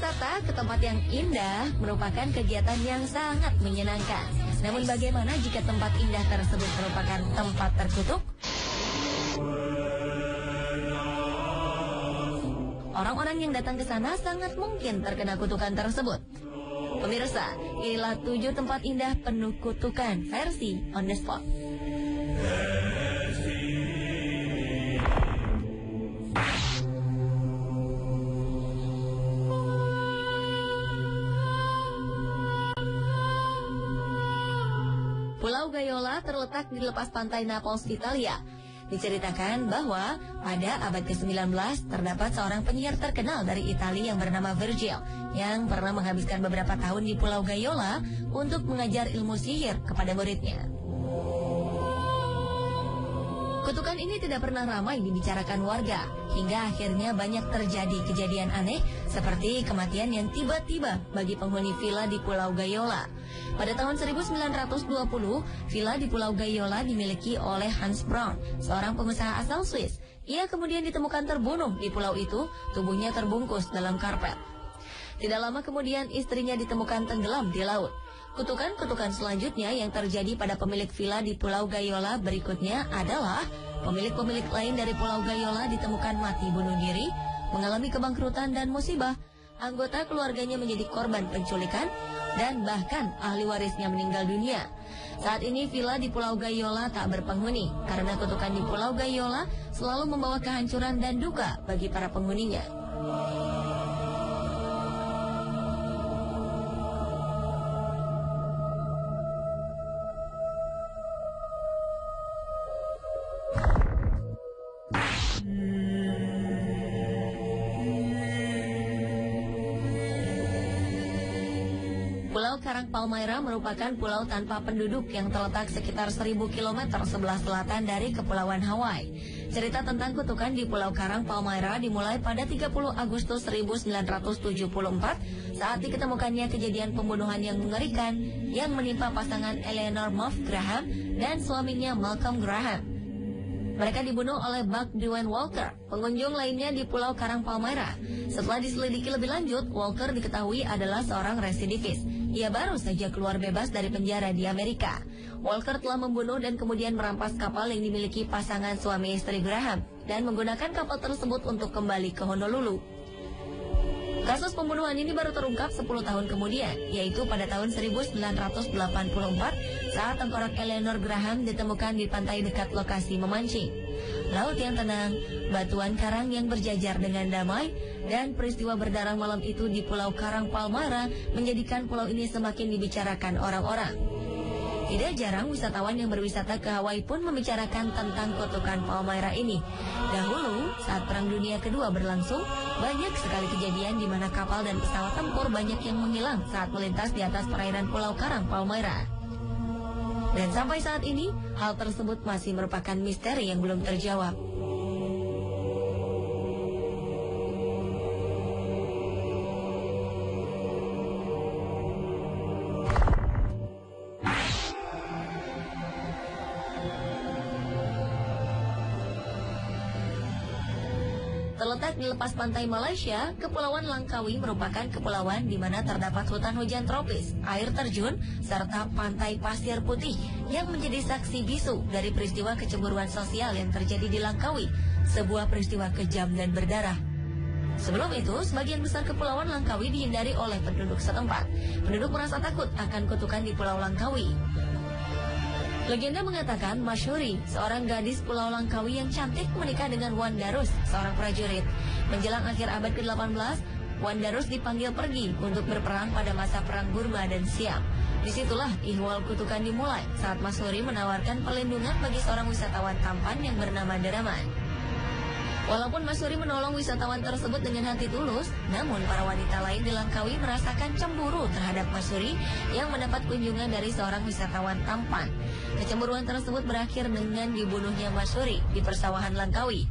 Berwisata ke tempat yang indah merupakan kegiatan yang sangat menyenangkan. Namun bagaimana jika tempat indah tersebut merupakan tempat terkutuk? Orang-orang yang datang ke sana sangat mungkin terkena kutukan tersebut. Pemirsa, inilah 7 tempat indah penuh kutukan versi On The Spot. Pulau Gayola terletak di lepas pantai Naples, Italia. Diceritakan bahwa pada abad ke-19 terdapat seorang penyihir terkenal dari Italia yang bernama Virgil yang pernah menghabiskan beberapa tahun di Pulau Gayola untuk mengajar ilmu sihir kepada muridnya. Kutukan ini tidak pernah ramai dibicarakan warga, hingga akhirnya banyak terjadi kejadian aneh seperti kematian yang tiba-tiba bagi penghuni villa di Pulau Gayola. Pada tahun 1920, villa di Pulau Gayola dimiliki oleh Hans Braun, seorang pengusaha asal Swiss. Ia kemudian ditemukan terbunuh di pulau itu, tubuhnya terbungkus dalam karpet. Tidak lama kemudian istrinya ditemukan tenggelam di laut. Kutukan-kutukan selanjutnya yang terjadi pada pemilik villa di Pulau Gayola berikutnya adalah pemilik-pemilik lain dari Pulau Gayola ditemukan mati bunuh diri, mengalami kebangkrutan dan musibah. Anggota keluarganya menjadi korban penculikan, dan bahkan ahli warisnya meninggal dunia. Saat ini villa di Pulau Gayola tak berpenghuni karena kutukan di Pulau Gayola selalu membawa kehancuran dan duka bagi para penghuninya. Pulau Karang Palmyra merupakan pulau tanpa penduduk yang terletak sekitar 1000 km sebelah selatan dari Kepulauan Hawaii. Cerita tentang kutukan di Pulau Karang Palmyra dimulai pada 30 Agustus 1974 saat diketemukannya kejadian pembunuhan yang mengerikan yang menimpa pasangan Eleanor Muff Graham dan suaminya Malcolm Graham. Mereka dibunuh oleh Buck Dwayne Walker, pengunjung lainnya di Pulau Karang Palmyra. Setelah diselidiki lebih lanjut, Walker diketahui adalah seorang residivis. Ia baru saja keluar bebas dari penjara di Amerika. Walker telah membunuh dan kemudian merampas kapal yang dimiliki pasangan suami istri Graham dan menggunakan kapal tersebut untuk kembali ke Honolulu. Kasus pembunuhan ini baru terungkap 10 tahun kemudian, yaitu pada tahun 1984 saat tengkorak Eleanor Graham ditemukan di pantai dekat lokasi memancing. Laut yang tenang, batuan karang yang berjajar dengan damai, dan peristiwa berdarah malam itu di Pulau Karang Palmyra menjadikan pulau ini semakin dibicarakan orang-orang. Tidak jarang wisatawan yang berwisata ke Hawaii pun membicarakan tentang kutukan Palmyra ini. Dahulu, saat Perang Dunia Kedua berlangsung, banyak sekali kejadian di mana kapal dan pesawat tempur banyak yang menghilang saat melintas di atas perairan Pulau Karang Palmyra. Dan sampai saat ini, hal tersebut masih merupakan misteri yang belum terjawab. Terletak di lepas pantai Malaysia, Kepulauan Langkawi merupakan kepulauan di mana terdapat hutan hujan tropis, air terjun, serta pantai pasir putih yang menjadi saksi bisu dari peristiwa kecemburuan sosial yang terjadi di Langkawi, sebuah peristiwa kejam dan berdarah. Sebelum itu, sebagian besar Kepulauan Langkawi dihindari oleh penduduk setempat. Penduduk merasa takut akan kutukan di Pulau Langkawi. Legenda mengatakan Masyuri, seorang gadis Pulau Langkawi yang cantik menikah dengan Wan Darus, seorang prajurit. Menjelang akhir abad ke-18, Wan Darus dipanggil pergi untuk berperang pada masa Perang Burma dan Siam. Disitulah ihwal kutukan dimulai saat Masyuri menawarkan perlindungan bagi seorang wisatawan tampan yang bernama Daraman. Walaupun Masyuri menolong wisatawan tersebut dengan hati tulus, namun para wanita lain di Langkawi merasakan cemburu terhadap Masyuri yang mendapat kunjungan dari seorang wisatawan tampan. Kecemburuan tersebut berakhir dengan dibunuhnya Masyuri di persawahan Langkawi.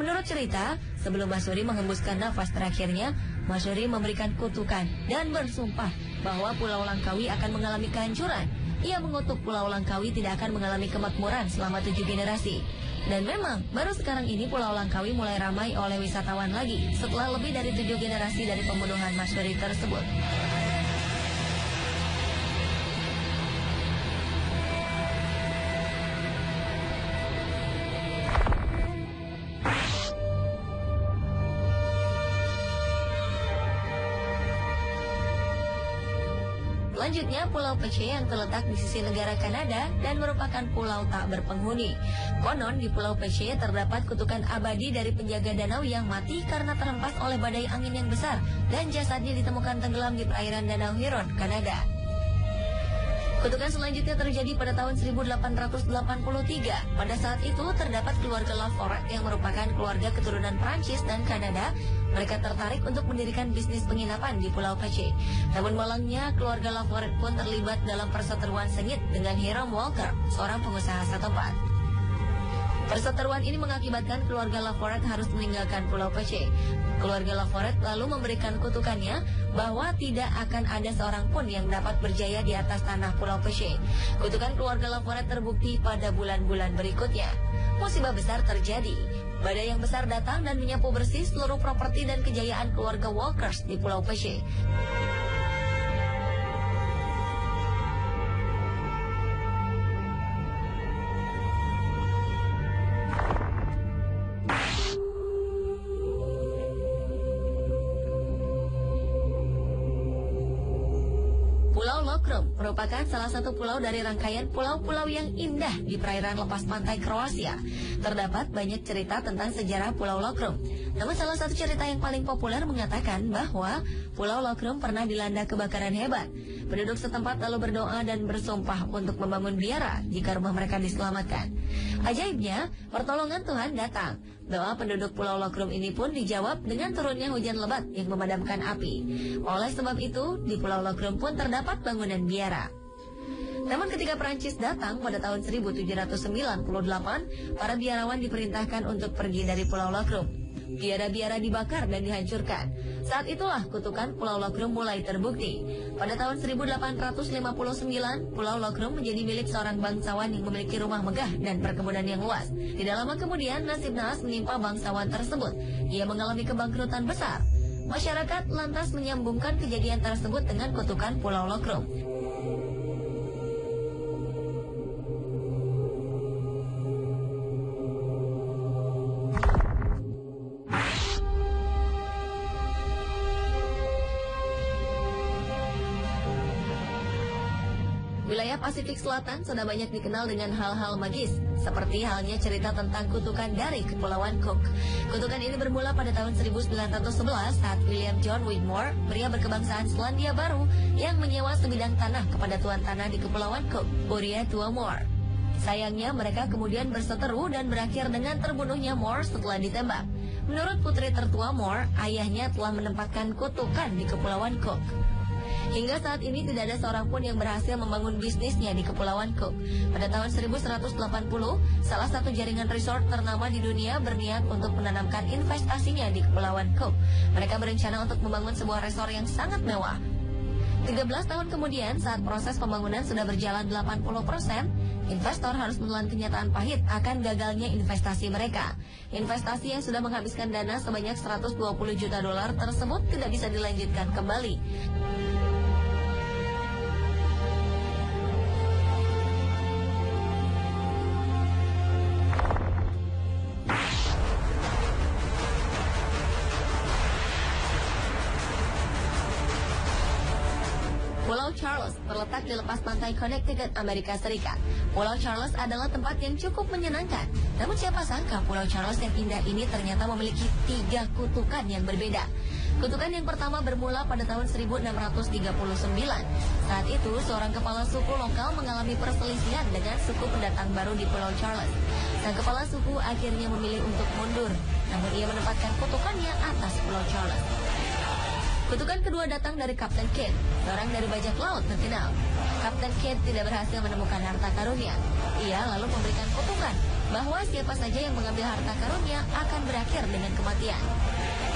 Menurut cerita, sebelum Masyuri menghembuskan nafas terakhirnya, Masyuri memberikan kutukan dan bersumpah bahwa Pulau Langkawi akan mengalami kehancuran ia mengutuk Pulau Langkawi tidak akan mengalami kemakmuran selama 7 generasi. Dan memang, baru sekarang ini Pulau Langkawi mulai ramai oleh wisatawan lagi setelah lebih dari 7 generasi dari pembunuhan masyhuri tersebut. Selanjutnya, Pulau Pece yang terletak di sisi negara Kanada dan merupakan pulau tak berpenghuni. Konon di Pulau Pece terdapat kutukan abadi dari penjaga danau yang mati karena terhempas oleh badai angin yang besar dan jasadnya ditemukan tenggelam di perairan Danau Huron, Kanada. Kutukan selanjutnya terjadi pada tahun 1883. Pada saat itu terdapat keluarga Laforet yang merupakan keluarga keturunan Prancis dan Kanada. Mereka tertarik untuk mendirikan bisnis penginapan di Pulau Pece. Namun malangnya keluarga Laforet pun terlibat dalam perseteruan sengit dengan Hiram Walker, seorang pengusaha setempat. Perseteruan ini mengakibatkan keluarga Laforet harus meninggalkan Pulau Pece. Keluarga Laforet lalu memberikan kutukannya bahwa tidak akan ada seorang pun yang dapat berjaya di atas tanah Pulau Pece. Kutukan keluarga Laforet terbukti pada bulan-bulan berikutnya. Musibah besar terjadi. Badai yang besar datang dan menyapu bersih seluruh properti dan kejayaan keluarga Walkers di Pulau Pece. Pulau Lokrum merupakan salah satu pulau dari rangkaian pulau-pulau yang indah di perairan lepas pantai Kroasia. Terdapat banyak cerita tentang sejarah Pulau Lokrum. Namun salah satu cerita yang paling populer mengatakan bahwa Pulau Lokrum pernah dilanda kebakaran hebat. Penduduk setempat lalu berdoa dan bersumpah untuk membangun biara jika rumah mereka diselamatkan. Ajaibnya, pertolongan Tuhan datang. Doa penduduk Pulau Lokrum ini pun dijawab dengan turunnya hujan lebat yang memadamkan api. Oleh sebab itu, di Pulau Lokrum pun terdapat bangunan biara. Namun ketika Perancis datang pada tahun 1798, para biarawan diperintahkan untuk pergi dari Pulau Lokrum. Biara-biara dibakar dan dihancurkan. Saat itulah kutukan Pulau Lokrum mulai terbukti. Pada tahun 1859, Pulau Lokrum menjadi milik seorang bangsawan yang memiliki rumah megah dan perkebunan yang luas. Tidak lama kemudian, nasib naas menimpa bangsawan tersebut. Ia mengalami kebangkrutan besar. Masyarakat lantas menyambungkan kejadian tersebut dengan kutukan Pulau Lokrum. Wilayah Pasifik Selatan sudah banyak dikenal dengan hal-hal magis, seperti halnya cerita tentang kutukan dari Kepulauan Cook. Kutukan ini bermula pada tahun 1911 saat William John Whitmore, pria berkebangsaan Selandia Baru, yang menyewa sebidang tanah kepada tuan tanah di Kepulauan Cook, Uriah Tua Moore. Sayangnya mereka kemudian berseteru dan berakhir dengan terbunuhnya Moore setelah ditembak. Menurut putri tertua Moore, ayahnya telah menempatkan kutukan di Kepulauan Cook. Hingga saat ini tidak ada seorang pun yang berhasil membangun bisnisnya di Kepulauan Cook. Pada tahun 1180, salah satu jaringan resort ternama di dunia berniat untuk menanamkan investasinya di Kepulauan Cook. Mereka berencana untuk membangun sebuah resort yang sangat mewah. 13 tahun kemudian, saat proses pembangunan sudah berjalan 80%, investor harus menelan kenyataan pahit akan gagalnya investasi mereka. Investasi yang sudah menghabiskan dana sebanyak 120 juta dolar tersebut tidak bisa dilanjutkan kembali. Pulau Charles terletak di lepas pantai Connecticut, Amerika Serikat. Pulau Charles adalah tempat yang cukup menyenangkan. Namun siapa sangka Pulau Charles yang indah ini ternyata memiliki 3 kutukan yang berbeda. Kutukan yang pertama bermula pada tahun 1639. Saat itu, seorang kepala suku lokal mengalami perselisihan dengan suku pendatang baru di Pulau Charles. Sang kepala suku akhirnya memilih untuk mundur, namun ia menempatkan kutukannya atas Pulau Charles. Kutukan kedua datang dari Kapten Kidd, seorang dari bajak laut terkenal. Kapten Kidd tidak berhasil menemukan harta karunnya. Ia lalu memberikan kutukan bahwa siapa saja yang mengambil harta karunnya akan berakhir dengan kematian.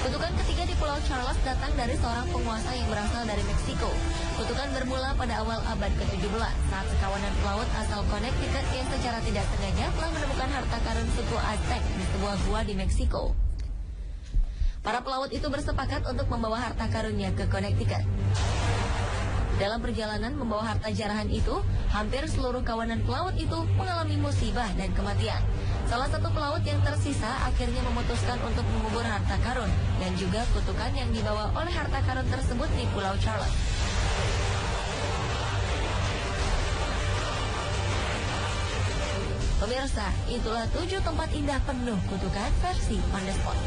Kutukan ketiga di Pulau Charles datang dari seorang penguasa yang berasal dari Meksiko. Kutukan bermula pada awal abad ke-17 saat sekawanan pelaut asal Connecticut yang secara tidak sengaja telah menemukan harta karun suku Aztec di sebuah gua di Meksiko. Para pelaut itu bersepakat untuk membawa harta karunnya ke Connecticut. Dalam perjalanan membawa harta jarahan itu, hampir seluruh kawanan pelaut itu mengalami musibah dan kematian. Salah satu pelaut yang tersisa akhirnya memutuskan untuk mengubur harta karun dan juga kutukan yang dibawa oleh harta karun tersebut di Pulau Charles. Pemirsa, itulah 7 tempat indah penuh kutukan versi On The Spot.